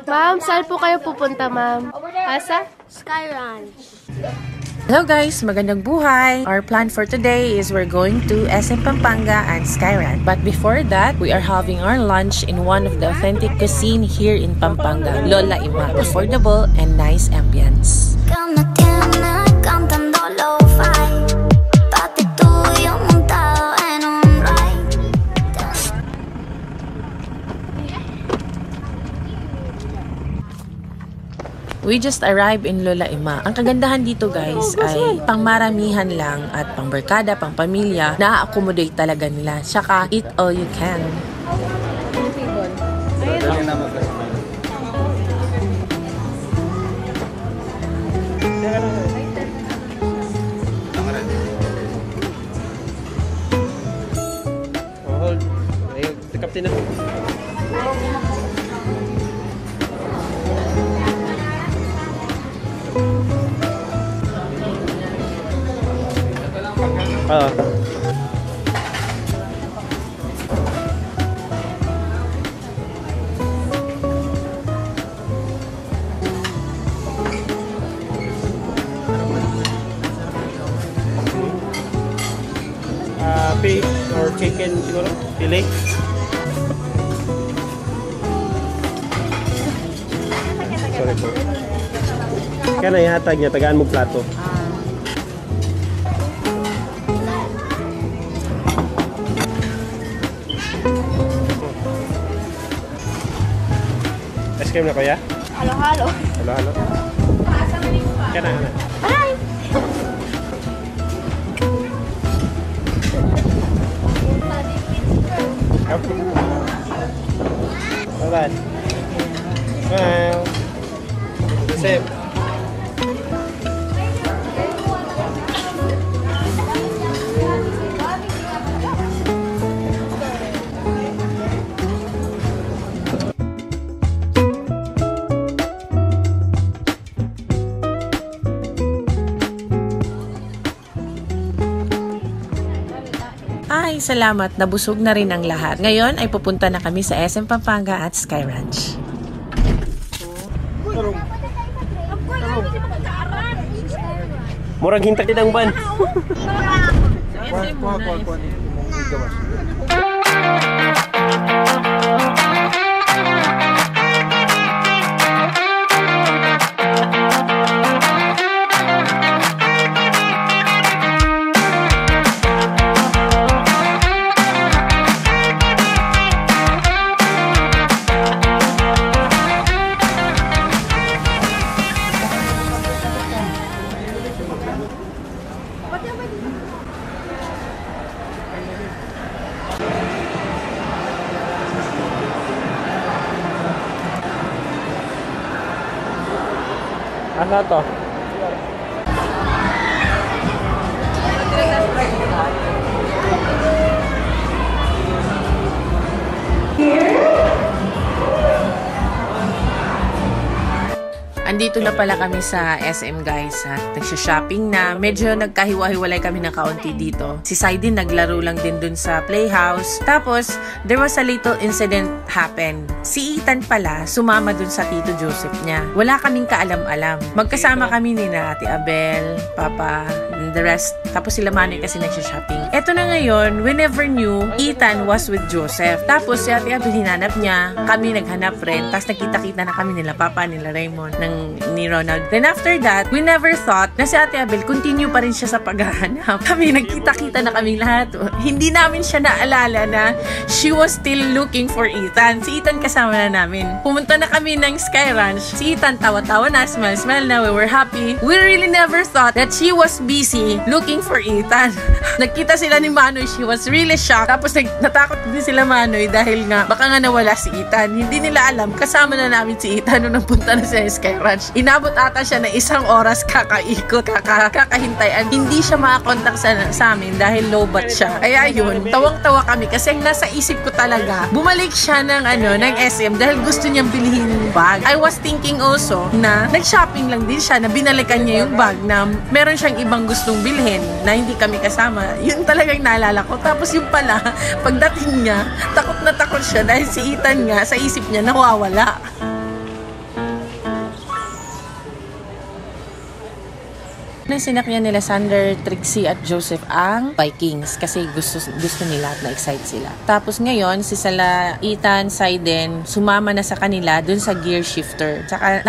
Ma'am, saan po kayo pupunta, ma'am? Asa? Sky Ranch. Hello guys, magandang buhay! Our plan for today is we're going to SM Pampanga and Sky Ranch. But before that, we are having our lunch in one of the authentic cuisine here in Pampanga, Lola Ima. Affordable and nice ambience. We just arrived in Lola Ima. Ang kagandahan dito guys ay pangmaramihan lang at pangbarkada, pangpamilya, na-accommodate talaga nila. Tsaka eat all you can. Hold. Ayun, kapten na. Beef or chicken siguro, fillet. Sorry po. Kaya na ihatag niya, tagaan mo plato. Ice cream na kuya? Halo-halo. Halo-halo. Kaya na. Aray! Alright. Well, same. Ay, salamat. Nabusog na rin ang lahat. Ngayon ay pupunta na kami sa SM Pampanga at Sky Ranch. Murag hintay ng ban. Ano to? Andito na pala kami sa SM guys at nagsha-shopping na. Medyo nagkahiwa-hiwalay kami ng kaunti dito. Si Saidin naglaro lang din dun sa playhouse. Tapos, there was a little incident happen. Si Ethan pala, sumama dun sa Tito Joseph niya. Wala kaming kaalam-alam. Magkasama kami ni na Ate Abel, Papa And the rest, tapos sila Manoy kasi nagsha-shopping. Eto na ngayon, we never knew Ethan was with Joseph. Tapos si Ate Abby hinanap niya, kami naghanap rin, tapos nakita-kita na kami nila Papa, nila Raymond, ni Ronald. Then after that, we never thought na si Ate Abel continue pa rin siya sa paghahanap. Kami nagkita-kita na kami lahat. Hindi namin siya naalala na she was still looking for Ethan. Si Ethan kasama na namin. Pumunta na kami ng Sky Ranch. Si Ethan tawa-tawa na, smile na, we were happy. We really never thought that she was busy looking for Ethan. Nagkita sila ni Manoy, she was really shocked. Tapos natakot din sila Manoy dahil nga baka nga nawala si Ethan. Hindi nila alam, kasama na namin si Ethan nung nagpunta na siya sa Sky Ranch. Inabot ata siya na 1 oras kakaikot, kakahintayan. Hindi siya makakontak sa amin dahil low-bat siya. Kaya yun, tawang-tawa kami kasi ang nasa isip ko talaga, bumalik siya ng SM dahil gusto niyang bilhin yung bag. I was thinking also na nag-shopping lang din siya, na binalikan niya yung bag na meron siyang ibang gustong bilhin na hindi kami kasama. Yun talagang naalala ko. Tapos yung pala, pagdating niya, takot na takot siya dahil si Ethan nga, sa isip niya, nawawala. Nang sinakyan nila Sander, Trixie at Joseph ang Vikings kasi gusto nila at na-excite sila. Tapos ngayon, si Sala, Ethan, Saiden, sumama na sa kanila dun sa gear shifter. Saka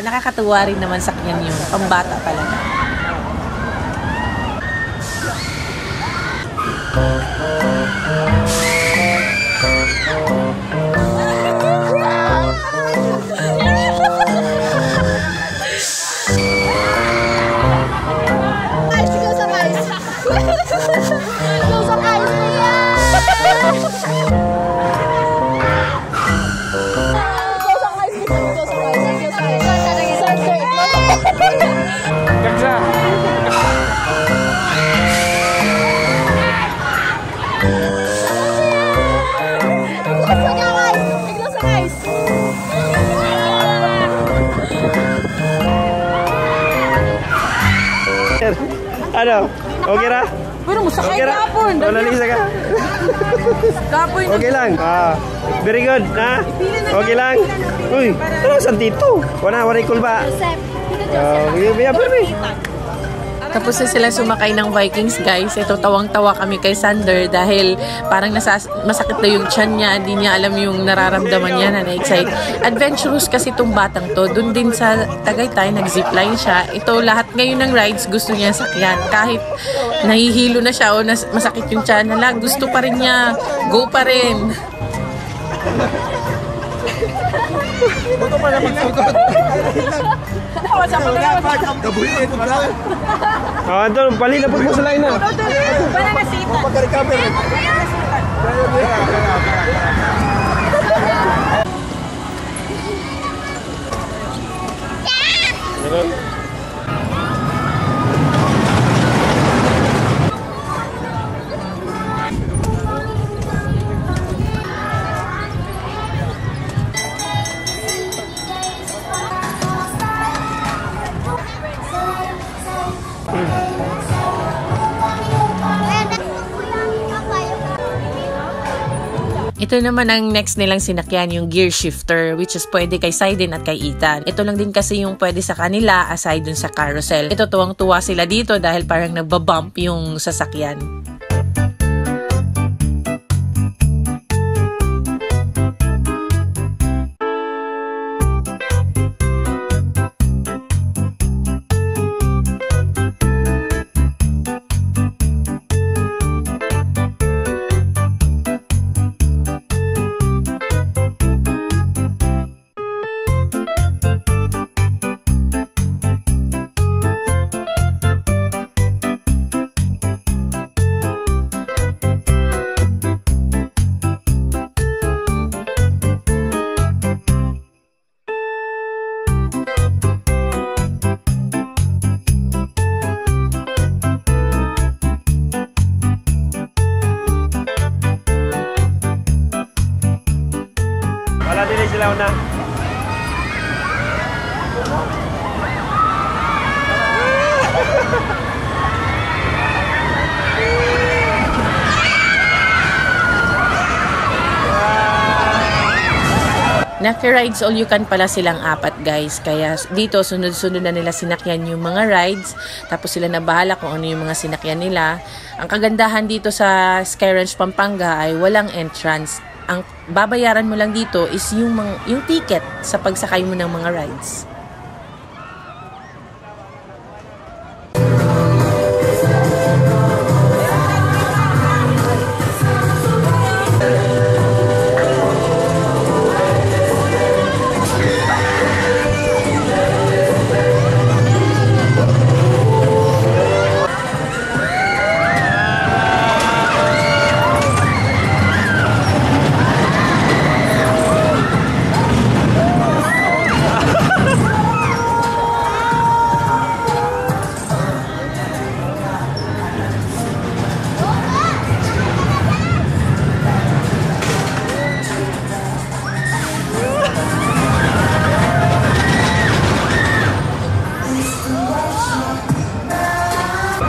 nakakatuwa rin naman sa kanya yung pambata talaga. Ano? Okay ra? Pero musakay kapon. Wala lisa ka. Kapon. Okay lang. Very good. Ha? Okay lang. Uy, ano saan dito? Wala kulba. Tapos na sila sumakay ng Vikings, guys. Ito, tawang-tawa kami kay Sander dahil parang masakit na yung tiyan niya. Hindi niya alam yung nararamdaman niya na na-excite. Adventurous kasi itong batang to. Doon din sa Tagaytay, nag-zipline siya. Ito, lahat ngayon ng rides gusto niya sakyan. Kahit nahihilo na siya o masakit yung tiyan, gusto pa rin niya. Go pa rin. Buto pa na magsagot. Ito, palilapot mo sa line na. Pagka-recover. Ito naman ang next nilang sinakyan, yung gear shifter, which is pwede kay Saiden at kay Ethan. Ito lang din kasi yung pwede sa kanila aside dun sa carousel. Ito, tuwang-tuwa sila dito dahil parang nagbabump yung sasakyan. Naki-rides all you can pala silang 4 guys. Kaya dito sunod-sunod na nila sinakyan yung mga rides. Tapos sila na bahala kung ano yung mga sinakyan nila. Ang kagandahan dito sa Sky Ranch Pampanga ay walang entrance. Ang babayaran mo lang dito is yung ticket sa pagsakay mo ng mga rides.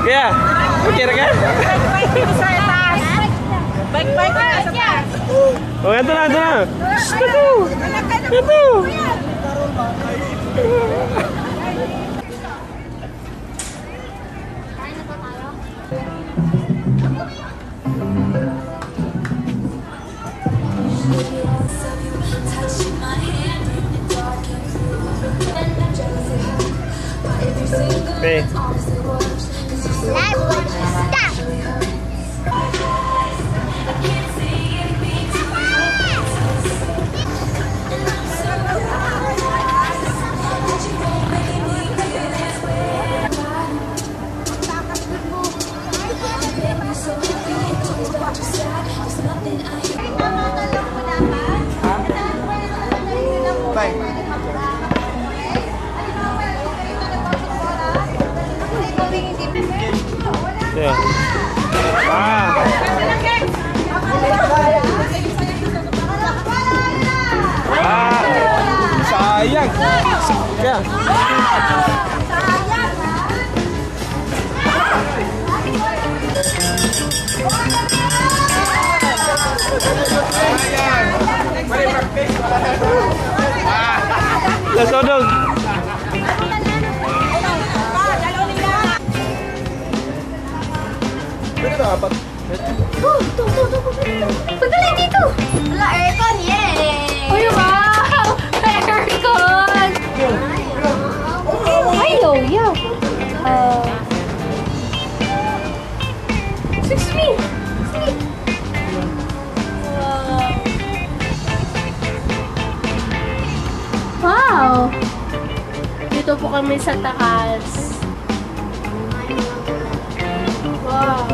Kaya, okay na ka? Bike na sa taas. Oh, ito na, ito na. Ito! Ito! Hey. Yeah. Sayang. Yeah. Let's go. Pagdali dito! Wala, aircon, yay! Uy, wow! Aircon! Hello, yeah. Excuse me! Wow! Dito po kami sa taas. Wow!